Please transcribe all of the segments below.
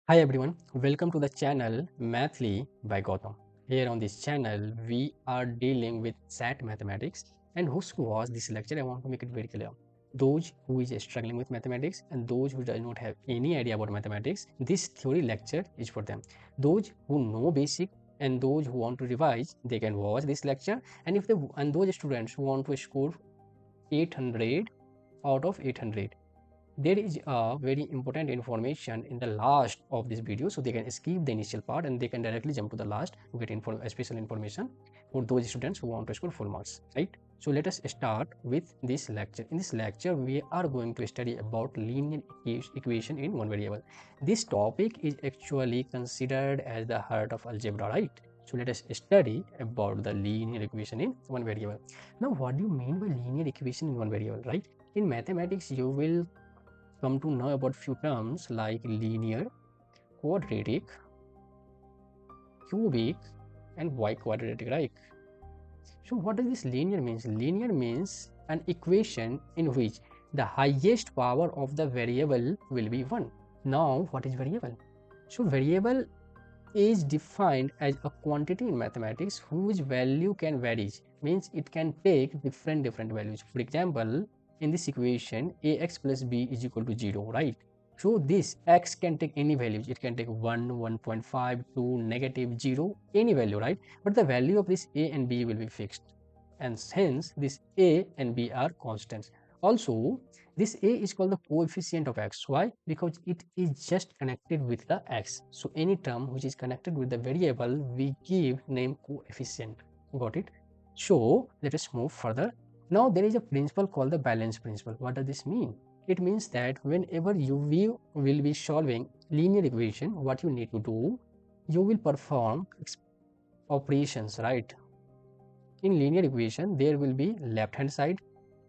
Hi everyone, welcome to the channel Mathly by Gautam. Here on this channel, we are dealing with SAT mathematics. And who's to watch this lecture, I want to make it very clear. Those who is struggling with mathematics and those who does not have any idea about mathematics, this theory lecture is for them. Those who know basic and those who want to revise, they can watch this lecture. And those students who want to score 800 out of 800, there is a very important information in the last of this video, so they can skip the initial part and they can directly jump to the last to get special information for those students who want to score full marks, right? So let us start with this lecture. In this lecture we are going to study about linear equation in one variable. This topic is actually considered as the heart of algebra, right? So let us study about the linear equation in one variable. Now what do you mean by linear equation in one variable, right? In mathematics you will come to know about few terms like linear, quadratic, cubic, and y-quadratic, right? So what does this linear means? Linear means an equation in which the highest power of the variable will be 1. Now what is variable? So variable is defined as a quantity in mathematics whose value can vary, means it can take different values. For example, in this equation ax plus b is equal to 0, right? So this x can take any values, it can take 1, 1.5, 2, negative 0, any value, right? But the value of this a and b will be fixed, and hence this a and b are constants. Also, this a is called the coefficient of x. Why? Because it is just connected with the x. So any term which is connected with the variable, we give name coefficient. Got it? So let us move further. Now there is a principle called the balance principle. What does this mean? It means that whenever will be solving linear equation, what you need to do, you will perform operations, right? In linear equation, there will be left hand side,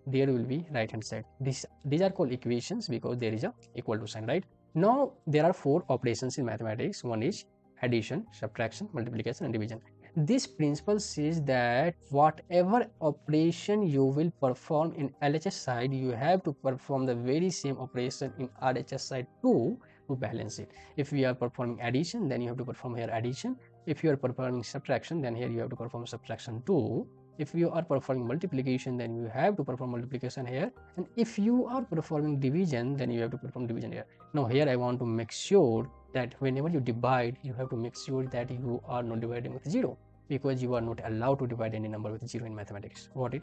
there will be right hand side. These are called equations because there is a equal to sign, right? Now there are four operations in mathematics. One is addition, subtraction, multiplication, and division. This principle says that whatever operation you will perform in LHS side, you have to perform the very same operation in RHS side too, to balance it. If we are performing addition, then you have to perform here addition. If you are performing subtraction, then here you have to perform subtraction too. If you are performing multiplication, then you have to perform multiplication here, and if you are performing division, then you have to perform division here. Now here I want to make sure that whenever you divide, you have to make sure that you are not dividing with 0, because you are not allowed to divide any number with 0 in mathematics. Got it?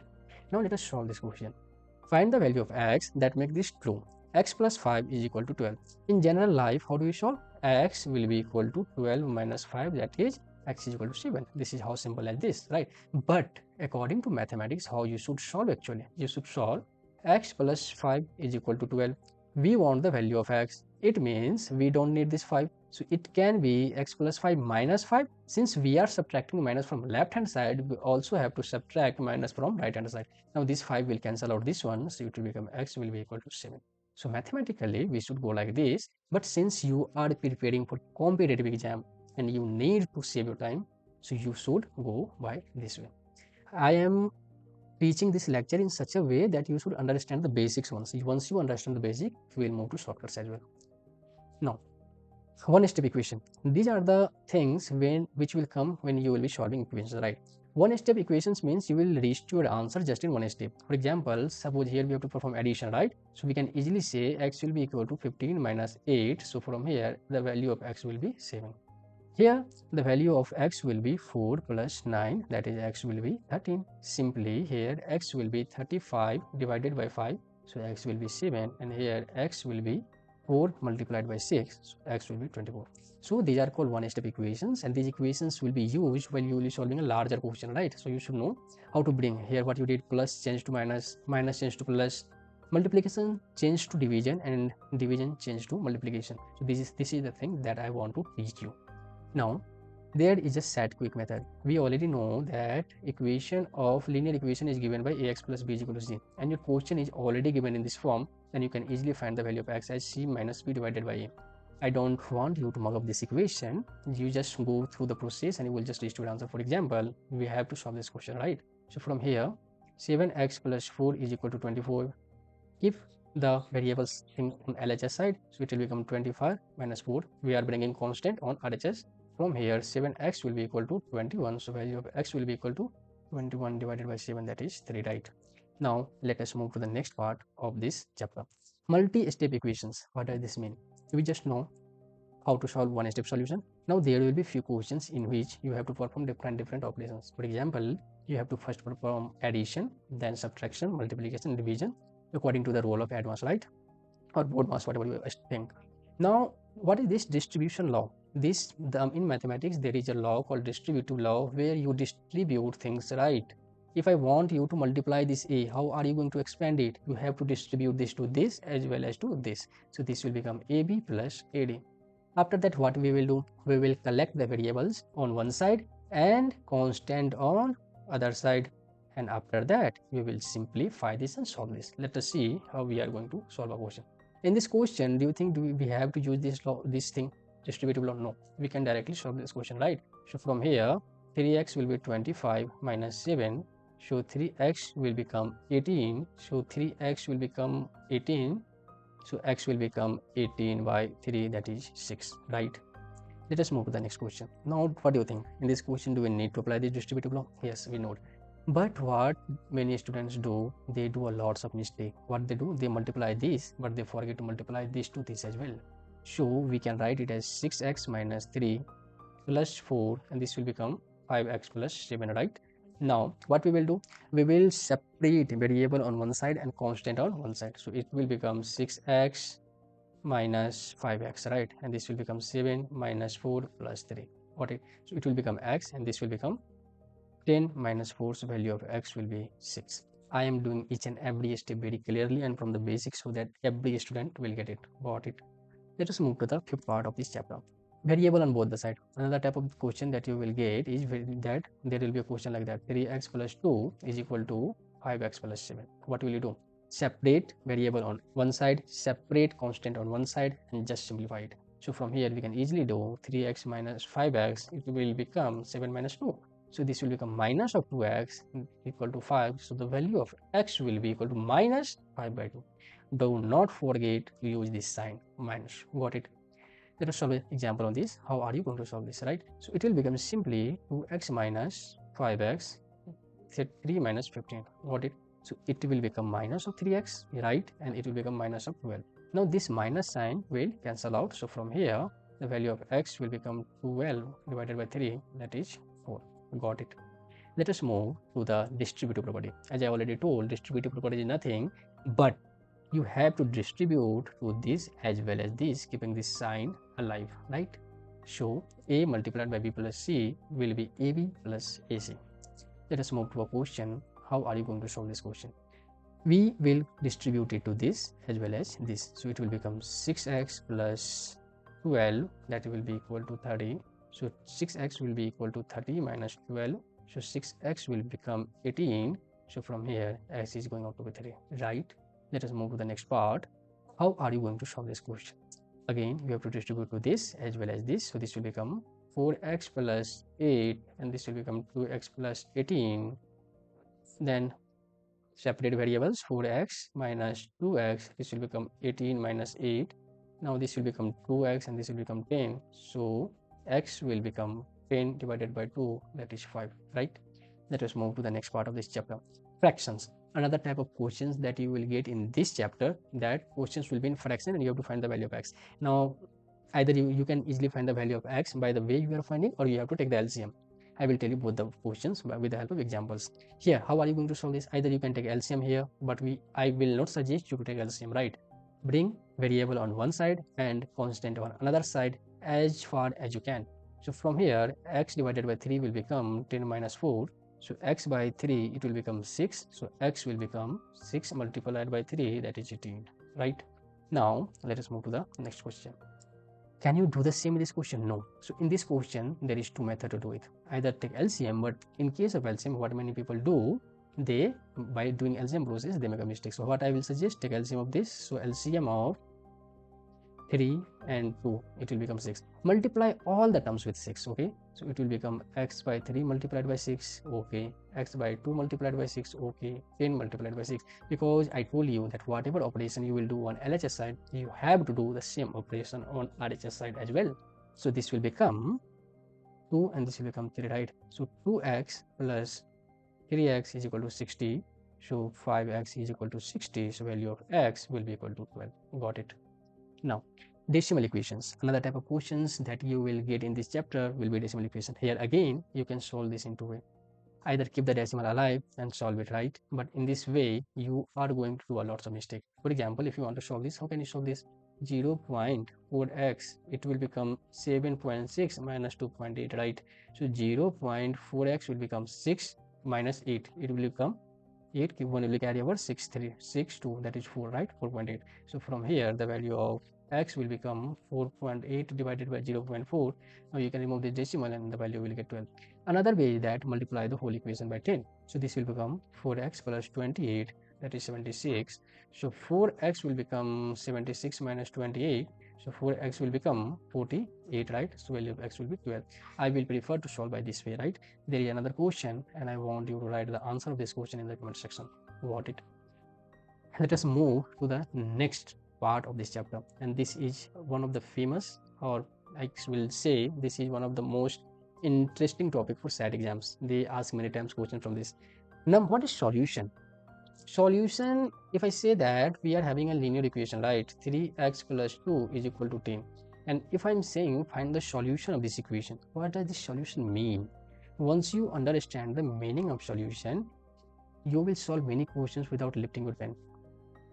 Now let us solve this question. Find the value of x that make this true. X plus 5 is equal to 12. In general life, how do we solve? X will be equal to 12 minus 5, that is x is equal to 7. This is how simple as this, right? But according to mathematics, how you should solve actually? You should solve x plus 5 is equal to 12. We want the value of x. It means we don't need this 5. So it can be x plus 5 minus 5. Since we are subtracting minus from left hand side, we also have to subtract minus from right hand side. Now this 5 will cancel out this one, so it will become x will be equal to 7. So mathematically we should go like this, but since you are preparing for competitive exam and you need to save your time, so you should go by this way. I am teaching this lecture in such a way that you should understand the basics once. Once you understand the basic, we will move to shortcuts as well. Now, one step equation. These are the things which will come when you will be solving equations, right? One step equations means you will reach to your answer just in one step. For example, suppose here we have to perform addition, right? So we can easily say x will be equal to 15 minus 8. So from here the value of x will be 7. Here the value of x will be 4 plus 9, that is x will be 13. Simply here x will be 35 divided by 5, so x will be 7, and here x will be 4 multiplied by 6, so x will be 24. So these are called one step equations, and these equations will be used while you will be solving a larger question, right? So you should know how to bring here what you did: plus change to minus, minus change to plus, multiplication change to division, and division change to multiplication. So this is the thing that I want to teach you. Now, there is a set quick method. We already know that equation of linear equation is given by ax plus b is equal to c, and your question is already given in this form, then you can easily find the value of x as c minus b divided by a. I don't want you to mug up this equation. You just go through the process and you will just reach to an answer. For example, we have to solve this question, right? So from here, 7x plus 4 is equal to 24. If the variables thing on LHS side, so it will become 25 minus 4. We are bringing constant on RHS. From here 7x will be equal to 21, so value of x will be equal to 21 divided by 7, that is 3, right? Now let us move to the next part of this chapter. Multi-step equations. What does this mean? We just know how to solve one-step solution. Now there will be few questions in which you have to perform different operations. For example, you have to first perform addition, then subtraction, multiplication, division, according to the rule of advanced, right? Or BODMAS, whatever you think. Now, what is this distribution law? In mathematics, there is a law called distributive law where you distribute things, right? If I want you to multiply this a, how are you going to expand it? You have to distribute this to this as well as to this. So this will become ab plus ad. After that, what we will do? We will collect the variables on one side and constant on other side. And after that, we will simplify this and solve this. Let us see how we are going to solve a question. In this question, do you think we have to use this law, this thing, distributive law? No, we can directly solve this question, right? So from here, 3x will be 25 minus 7. So 3x will become 18. So 3x will become 18. So x will become 18 by 3, that is 6, right? Let us move to the next question. Now, what do you think? In this question, do we need to apply this distributive law? Yes, we know. But what many students do, they do a lots of mistake. What they do, they multiply this, but they forget to multiply this to this as well. So we can write it as 6x minus 3 plus 4, and this will become 5x plus 7, right? Now, what we will do, we will separate variable on one side and constant on one side. So it will become 6x minus 5x, right? And this will become 7 minus 4 plus 3. So it will become x, and this will become 10 minus 4, so value of x will be 6. I am doing each and every step very clearly and from the basics so that every student will get it. Got it? Let us move to the fifth part of this chapter. Variable on both the side. Another type of question that you will get is that there will be a question like that. 3x plus 2 is equal to 5x plus 7. What will you do? Separate variable on one side, separate constant on one side, and just simplify it. So from here we can easily do 3x minus 5x, it will become 7 minus 2. So this will become minus of 2x equal to 5. So the value of x will be equal to minus 5 by 2. Do not forget to use this sign minus. Got it? Let us solve an example on this. How are you going to solve this, right? So it will become simply 2x minus 5x, 3 minus 15. Got it? So it will become minus of 3x, right? And it will become minus of 12. Now this minus sign will cancel out. So from here, the value of x will become 12 divided by 3, that is 4. Got it? Let us move to the distributive property. As I already told, distributive property is nothing but you have to distribute to this as well as this, keeping this sign alive, right? So a multiplied by b plus c will be ab plus ac. Let us move to a question. How are you going to solve this question? We will distribute it to this as well as this. So it will become 6x plus 12, that will be equal to 30. So 6x will be equal to 30 minus 12. So 6x will become 18. So from here, x is going out to be 3, right? Let us move to the next part. How are you going to solve this question? Again, you have to distribute to this as well as this. So this will become 4x plus 8, and this will become 2x plus 18. Then separate variables, 4x minus 2x, this will become 18 minus 8. Now this will become 2x and this will become 10. So x will become 10 divided by 2, that is 5, right? Let us move to the next part of this chapter. Fractions. Another type of questions that you will get in this chapter, that questions will be in fraction and you have to find the value of x. Now either you can easily find the value of x by the way you are finding, or you have to take the LCM. I will tell you both the questions with the help of examples. Here, how are you going to solve this? Either you can take LCM here, but I will not suggest you to take LCM, right? Bring variable on one side and constant on another side as far as you can. So from here, x divided by 3 will become 10 minus 4. So x by 3, it will become 6. So x will become 6 multiplied by 3, that is 18, right? Now, let us move to the next question. Can you do the same in this question? No. So in this question, there is two methods to do it. Either take LCM, but in case of LCM, what many people do, they, by doing LCM process, they make a mistake. So what I will suggest, take LCM of this. So LCM of 3 and 2, it will become 6. Multiply all the terms with 6. Okay, so it will become x by 3 multiplied by 6. Okay, x by 2 multiplied by 6. Okay, 10 multiplied by 6. Because I told you that whatever operation you will do on LHS side, you have to do the same operation on RHS side as well. So this will become 2 and this will become 3, right? So 2x plus 3x is equal to 60. So 5x is equal to 60. So value of x will be equal to 12. Got it? Now, decimal equations. Another type of questions that you will get in this chapter will be decimal equation. Here again, you can solve this in two ways. Either keep the decimal alive and solve it, right? But in this way, you are going to do a lot of mistake. For example, if you want to solve this, how can you solve this? 0.4x, it will become 7.6 minus 2.8, right? So 0.4x will become 6 minus 8. It will become 8, one will carry over 6, 3, 6, 2, that is 4, right? 4.8. So from here, the value of x will become 4.8 divided by 0.4. Now you can remove the decimal and the value will get 12. Another way is that multiply the whole equation by 10. So this will become 4x plus 28, that is 76. So 4x will become 76 minus 28. So 4x will become 48, right? So value of x will be 12. I will prefer to solve by this way, right? There is another question and I want you to write the answer of this question in the comment section. Got it? Let us move to the next part of this chapter, and this is one of the famous, or I will say this is one of the most interesting topic for SAT exams. They ask many times questions from this. Now, what is solution? Solution, if I say that we are having a linear equation, right? 3x plus 2 is equal to 10. And if I'm saying find the solution of this equation, what does this solution mean? Once you understand the meaning of solution, you will solve many questions without lifting your pen.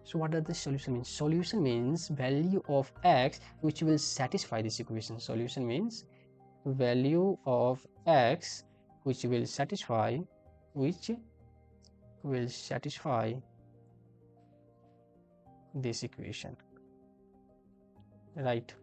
So what does this solution mean? Solution means value of x which will satisfy this equation. Solution means value of x which will satisfy this equation, right?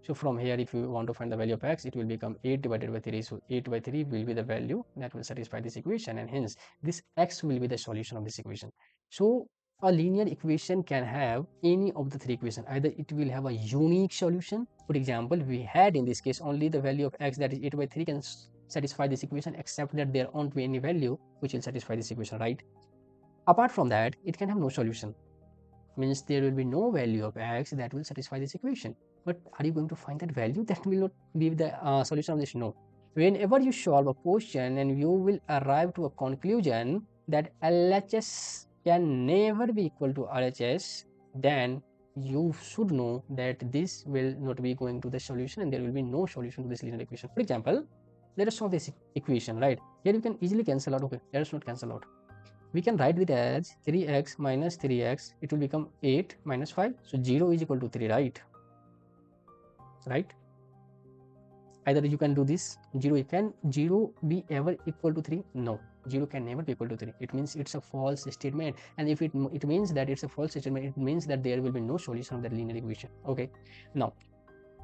So from here, if you want to find the value of x, it will become 8 divided by 3. So 8 by 3 will be the value that will satisfy this equation, and hence this x will be the solution of this equation. So a linear equation can have any of the three equations. Either it will have a unique solution. For example, we had in this case only the value of x, that is 8 by 3, can satisfy this equation, except that there won't be any value which will satisfy this equation, right? Apart from that, it can have no solution. Means there will be no value of x that will satisfy this equation. But are you going to find that value? That will not be the solution of this. No. Whenever you solve a question and you will arrive to a conclusion that LHS can never be equal to RHS, then you should know that this will not be going to the solution and there will be no solution to this linear equation. For example, let us solve this equation, right? Here you can easily cancel out. Okay, let us not cancel out. We can write it as 3x minus 3x. It will become 8 minus 5. So 0 is equal to 3, right? Right? Either you can do this. 0 can 0 be ever equal to 3? No. 0 can never be equal to 3. It means it's a false statement. And if it means that it's a false statement, it means that there will be no solution of that linear equation. Okay. Now,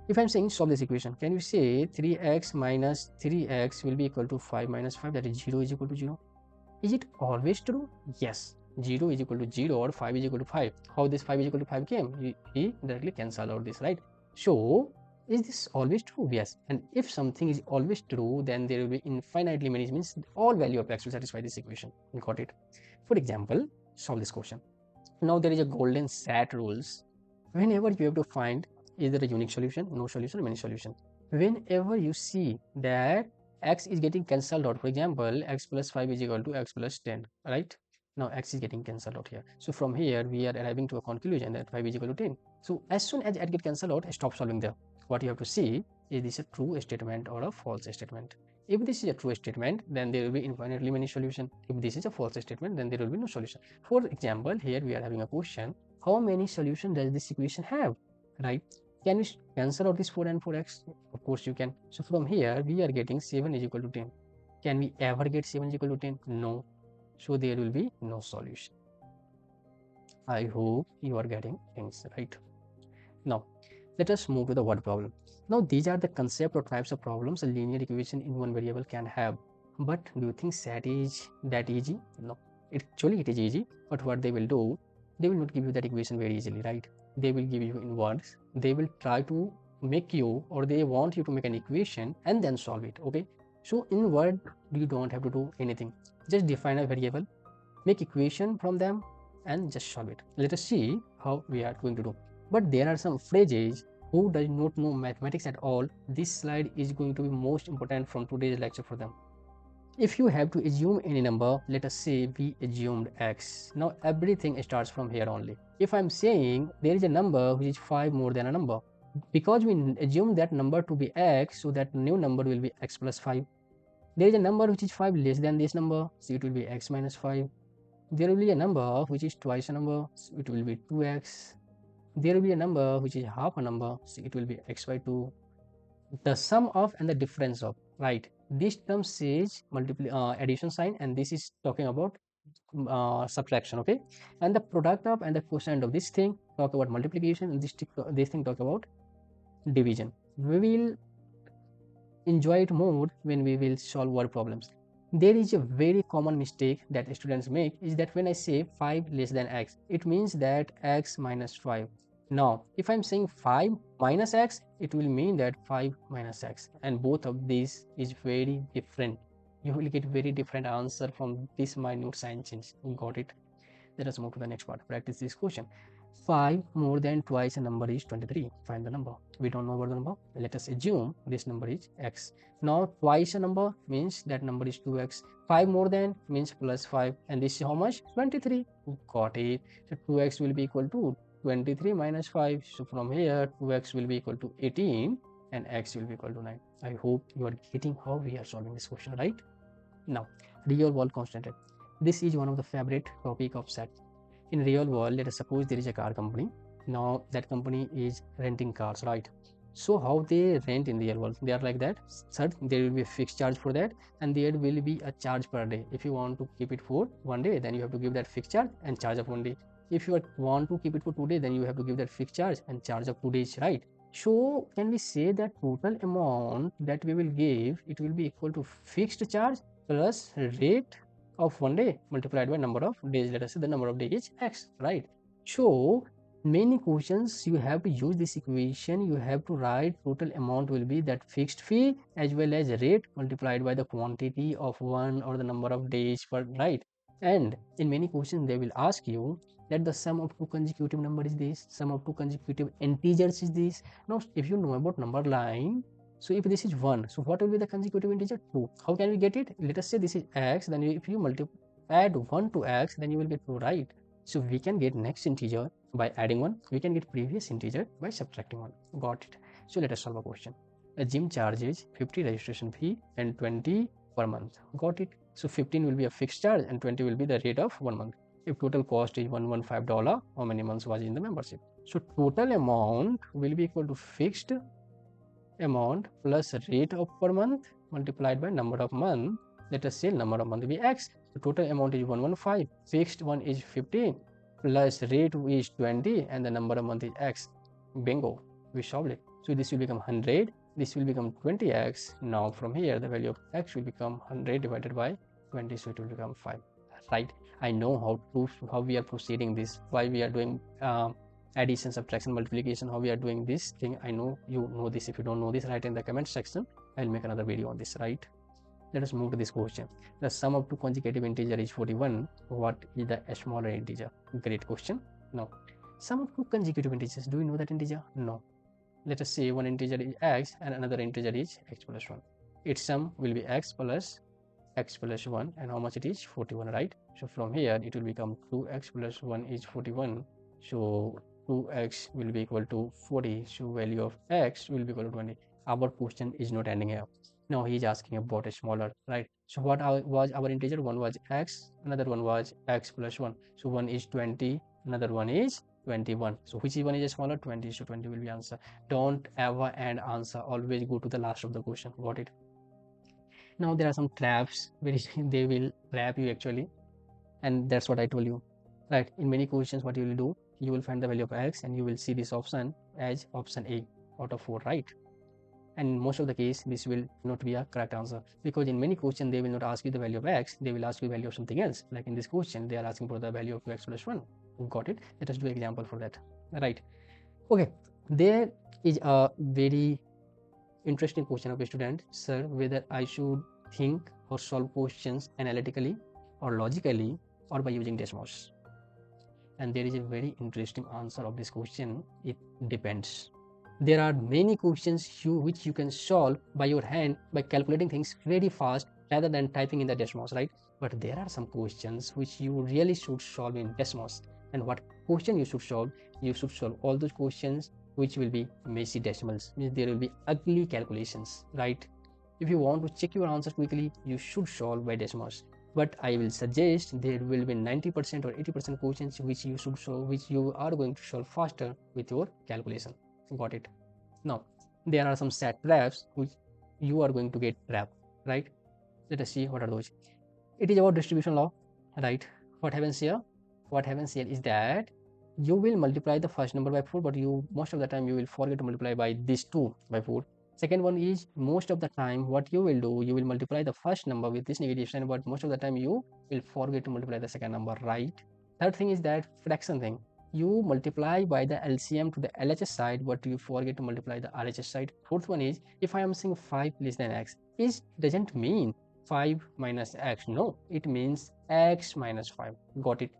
if I'm saying solve this equation, can you say 3x minus 3x will be equal to 5 minus 5? That is 0 is equal to 0. Is it always true? Yes. 0 is equal to 0 or 5 is equal to 5. How this 5 is equal to 5 came? He directly cancel out this, right? So, is this always true? Yes. And if something is always true, then there will be infinitely many, means all value of x will satisfy this equation. Got it? For example, solve this question. Now there is a golden SAT rules. Whenever you have to find either a unique solution, no solution, many solution. Whenever you see that x is getting cancelled out, for example, x plus 5 is equal to x plus 10, right? Now x is getting cancelled out here. So from here, we are arriving to a conclusion that 5 is equal to 10. So as soon as it gets cancelled out, stop solving there. What you have to see, is this a true statement or a false statement? If this is a true statement, then there will be infinitely many solutions. If this is a false statement, then there will be no solution. For example, here we are having a question, how many solutions does this equation have, right? Can we cancel out this 4 and 4x? Of course you can. So from here, we are getting 7 is equal to 10. Can we ever get 7 is equal to 10? No. So there will be no solution. I hope you are getting things right. Now, let us move to the word problem. Now, these are the concept or types of problems a linear equation in one variable can have. But do you think SAT is that easy? No. Actually, it is easy. But what they will do, they will not give you that equation very easily, right? they will give you in words. They will try to make you, or they want you to make an equation and then solve it. Okay, so in word you don't have to do anything. Just define a variable, make equation from them, and just solve it. Let us see how we are going to do. But there are some phrases who does not know mathematics at all. This slide is going to be most important from today's lecture for them. If you have to assume any number, let us say we assumed x. Now everything starts from here only. If I'm saying there is a number which is 5 more than a number, because we assume that number to be x, so that new number will be x plus 5. There is a number which is 5 less than this number, so it will be x minus 5. There will be a number which is twice a number, so it will be 2x. There will be a number which is half a number, so it will be x by 2. The sum of and the difference of, right? This term says addition sign, and this is talking about subtraction. Okay, and the product of and the quotient of this thing talk about multiplication, and this thing talk about division. We will enjoy it more when we will solve word problems. There is a very common mistake that students make, is that when I say 5 less than x, it means that x minus 5. Now, if I'm saying 5 minus x, it will mean that 5 minus x, and both of these is very different. You will get very different answer from this minute sign change. Got it? Let us move to the next part. Practice this question. 5 more than twice a number is 23. Find the number. We don't know about the number. Let us assume this number is x. Now twice a number means that number is 2x. 5 more than means plus 5. And this is how much? 23. Got it. So 2x will be equal to 23 minus 5. So from here 2x will be equal to 18 and x will be equal to 9. I hope you are getting how we are solving this question, right? Now, real world constant. This is one of the favorite topic of set. In real world, let us suppose there is a car company. Now that company is renting cars, right? So how they rent in real world? They are like that. Third, there will be a fixed charge for that, and there will be a charge per day. If you want to keep it for 1 day, then you have to give that fixed charge and charge of 1 day. If you want to keep it for 2 days, then you have to give that fixed charge and charge of 2 days, right? So can we say that total amount that we will give, it will be equal to fixed charge plus rate of 1 day multiplied by number of days. Let us say the number of days is x, right? So many questions you have to use this equation. You have to write total amount will be that fixed fee as well as rate multiplied by the quantity of one or the number of days per, right? And in many questions they will ask you that the sum of two consecutive number is this, sum of two consecutive integers is this. Now if you know about number line, so if this is 1, so what will be the consecutive integer? 2. How can we get it? Let us say this is x, then if you add 1 to x, then you will get 2, right? So we can get next integer by adding 1. We can get previous integer by subtracting 1. Got it. So let us solve a question. A gym charges 50 registration fee and 20 per month. Got it. So 15 will be a fixed charge and 20 will be the rate of 1 month. If total cost is $115, how many months was in the membership? So total amount will be equal to fixed amount plus rate of per month multiplied by number of month. Let us say number of month will be x. The total amount is 115, fixed one is 15, plus rate is 20, and the number of month is x. Bingo, we solved it. So this will become 100, this will become 20x. Now from here the value of x will become 100 divided by 20, so it will become 5, right? I know how we are proceeding this, why we are doing addition, subtraction, multiplication, how we are doing this thing. I know you know this. If you don't know this, write in the comment section. I'll make another video on this, right? Let us move to this question. The sum of two consecutive integer is 41. What is the smaller integer? Great question. Now, sum of two consecutive integers, do you know that integer? No. Let us say one integer is x and another integer is x plus 1. Its sum will be x plus 1, and how much it is? 41, right? So from here it will become 2x plus 1 is 41. So 2x will be equal to 40. So value of x will be equal to 20. Our question is not ending here. Now he is asking about a smaller, right? So what was our integer? One was x, another one was x plus 1. So one is 20, another one is 21. So which one is a smaller? 20. So 20 will be answer. Don't ever end answer. Always go to the last of the question. Got it? Now there are some traps where they will trap you actually, and that's what I told you, right? In many questions what you will do, you will find the value of x and you will see this option as option A out of 4, right? And in most of the case this will not be a correct answer, because in many questions they will not ask you the value of x, they will ask you the value of something else. Like in this question they are asking for the value of 2x plus 1. Got it? Let us do an example for that, right? Okay, there is a very interesting question of a student, sir, whether I should think or solve questions analytically or logically or by using Desmos. And there is a very interesting answer of this question. It depends. There are many questions which you can solve by your hand by calculating things very fast rather than typing in the Desmos, right? But there are some questions which you really should solve in Desmos. And what question you should solve? You should solve all those questions which will be messy decimals, means there will be ugly calculations, right? If you want to check your answer quickly, you should solve by Desmos. But I will suggest there will be 90% or 80% questions which you should solve, which you are going to solve faster with your calculation. Got it? Now, there are some set traps which you are going to get trapped, right? Let us see what are those. It is about distribution law, right? What happens here? What happens here is that you will multiply the first number by 4, but you most of the time you will forget to multiply by this 2 by 4. Second one is most of the time what you will do, you will multiply the first number with this negative sign, but most of the time you will forget to multiply the second number, right? Third thing is that fraction thing. You multiply by the LCM to the LHS side, but you forget to multiply the RHS side. Fourth one is if I am saying 5 less than x, it doesn't mean 5 minus x. No, it means x minus 5. Got it?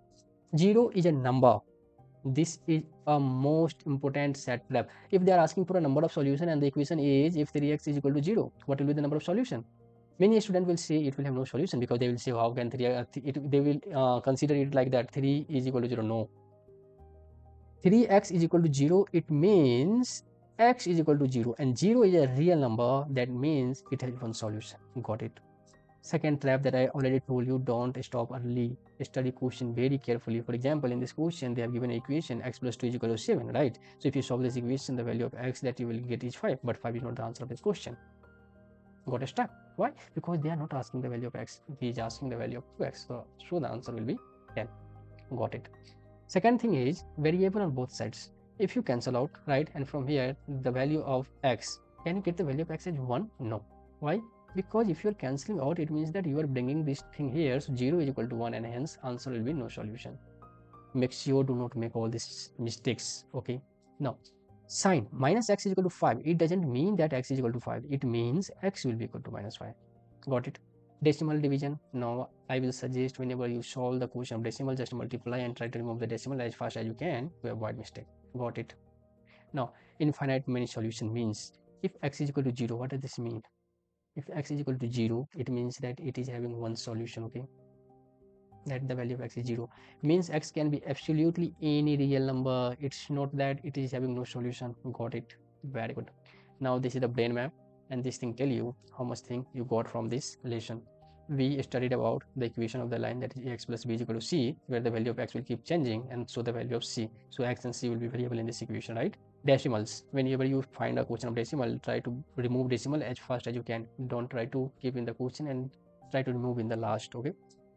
0 is a number. This is a most important set trap. If they are asking for a number of solution and the equation is if 3x is equal to 0, what will be the number of solution? Many students will say it will have no solution because they will say how can 3, they will consider it like that 3 is equal to 0. No, 3x is equal to 0, it means x is equal to 0 and 0 is a real number, that means it has one solution. Got it? Second trap that I already told you, don't stop early. Study question very carefully. For example, in this question, they have given an equation x plus 2 is equal to 7, right? So if you solve this equation, the value of x that you will get is 5, but 5 is not the answer of this question. Got a stuck. Why? Because they are not asking the value of x, he is asking the value of 2x. So the answer will be 10. Got it? Second thing is variable on both sides. If you cancel out, right, and from here, the value of x, can you get the value of x as 1? No. Why? Because if you are cancelling out, it means that you are bringing this thing here, so 0 is equal to 1 and hence answer will be no solution. Make sure do not make all these mistakes, okay? Now, sign minus x is equal to 5, it doesn't mean that x is equal to 5, it means x will be equal to minus 5. Got it? Decimal division. Now, I will suggest whenever you solve the question of decimal, just multiply and try to remove the decimal as fast as you can to avoid mistake. Got it? Now, infinite many solution means if x is equal to 0, what does this mean? If x is equal to 0, it means that it is having one solution, okay? That the value of x is 0 means x can be absolutely any real number. It's not that it is having no solution. Got it? Very good. Now this is the brain map, and this thing tell you how much thing you got from this lesson. We studied about the equation of the line that is ax plus b is equal to c, where the value of x will keep changing and so the value of c. So x and c will be variable in this equation, right? Decimals. Whenever you find a question of decimal, try to remove decimal as fast as you can. Don't try to keep in the question and try to remove in the last, okay?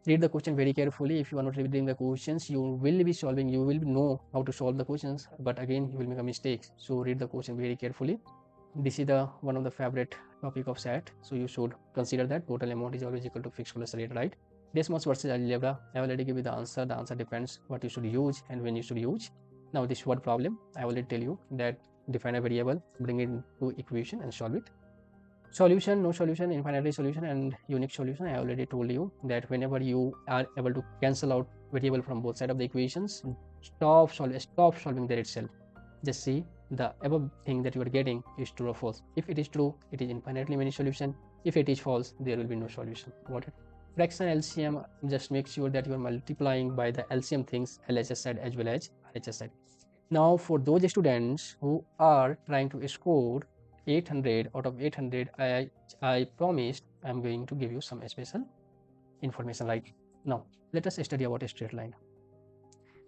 Read the question very carefully. If you are not reading the questions, you will be solving, you will know how to solve the questions, but again you will make a mistake. So read the question very carefully. This is the one of the favorite topic of SAT, so you should consider that total amount is always equal to fixed plus rate, right? Desmos versus algebra, I already give you the answer. The answer depends what you should use and when you should use. Now this word problem, I already tell you that define a variable, bring it to equation and solve it. Solution, no solution, infinitely solution and unique solution. I already told you that whenever you are able to cancel out variable from both sides of the equations, stop solving there itself. Just see the above thing that you are getting is true or false. If it is true, it is infinitely many solution. If it is false, there will be no solution. Got it? Fraction LCM, just make sure that you are multiplying by the LCM things, LHS side as well as RHS side. Now for those students who are trying to score 800 out of 800, I promised I'm going to give you some special information. Right now, let us study about a straight line,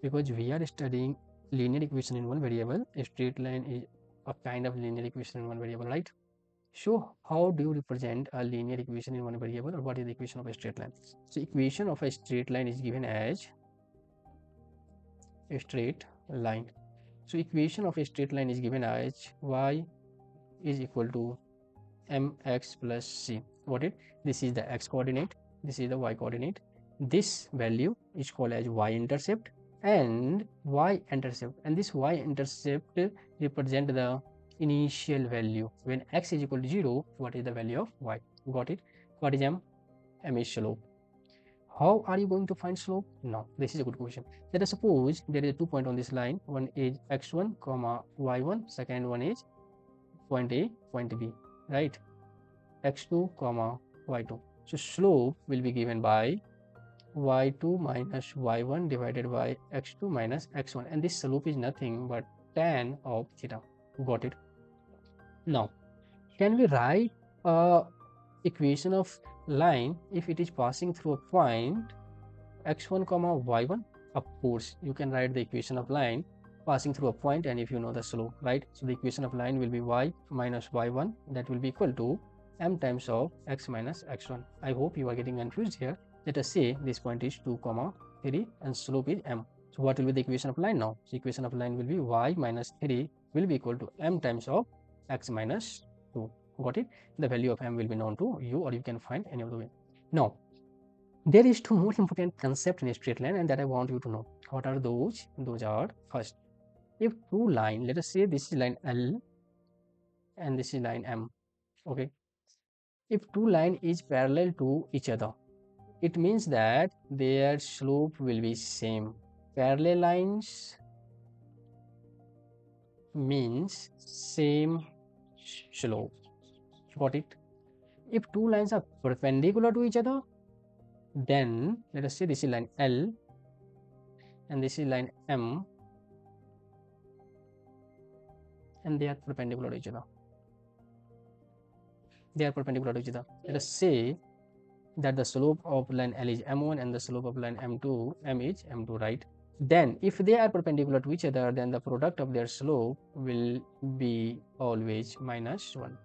because we are studying linear equation in one variable. A straight line is a kind of linear equation in one variable, right? So how do you represent a linear equation in one variable, or what is the equation of a straight line? So equation of a straight line is given as a straight line. So equation of a straight line is given as y is equal to mx plus c. Got it? This is the x coordinate, this is the y coordinate. This value is called as y intercept and y-intercept, and this y-intercept represent the initial value. When x is equal to 0, what is the value of y? Got it? What is m? M is slope. How are you going to find slope? Now, this is a good question. Let us suppose there is a 2 point on this line. One is x1 comma y1. Second one is point A, point B, right? x2 comma y2. So slope will be given by y2 minus y1 divided by x2 minus x1, and this slope is nothing but tan of theta. Got it? Now, can we write a equation of line if it is passing through a point x1 comma y1? Of course, you can write the equation of line passing through a point, and if you know the slope, right? So the equation of line will be y minus y1, that will be equal to m times of x minus x1. I hope you are getting confused here. Let us say this point is 2 comma 3 and slope is m. So what will be the equation of line now? The equation of line will be y minus 3 will be equal to m times of x minus 2. Got it? The value of m will be known to you, or you can find any of the way. Now, there is two more important concepts in a straight line, and that I want you to know. What are those? Those are, first, if two line, let us say this is line L and this is line M. Okay. If two line is parallel to each other, it means that their slope will be same. Parallel lines means same slope. Got it? If two lines are perpendicular to each other, then let us say this is line L and this is line M, and they are perpendicular to each other. They are perpendicular to each other. Let us say that the slope of line L is m1 and the slope of line m2, m is m2, right? Then if they are perpendicular to each other, then the product of their slope will be always -1.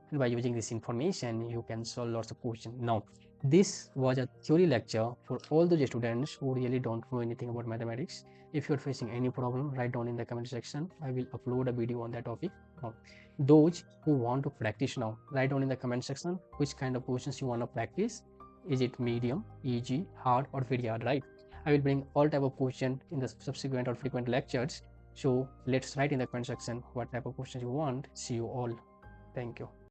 And by using this information, you can solve lots of questions. Now, this was a theory lecture for all those students who really don't know anything about mathematics. If you're facing any problem, write down in the comment section. I will upload a video on that topic. Now, those who want to practice now, write down in the comment section which kind of questions you want to practice. Is it medium, easy, hard, or very hard, right? I will bring all type of question in the subsequent or frequent lectures. So let's write in the comment section what type of questions you want. See you all. Thank you.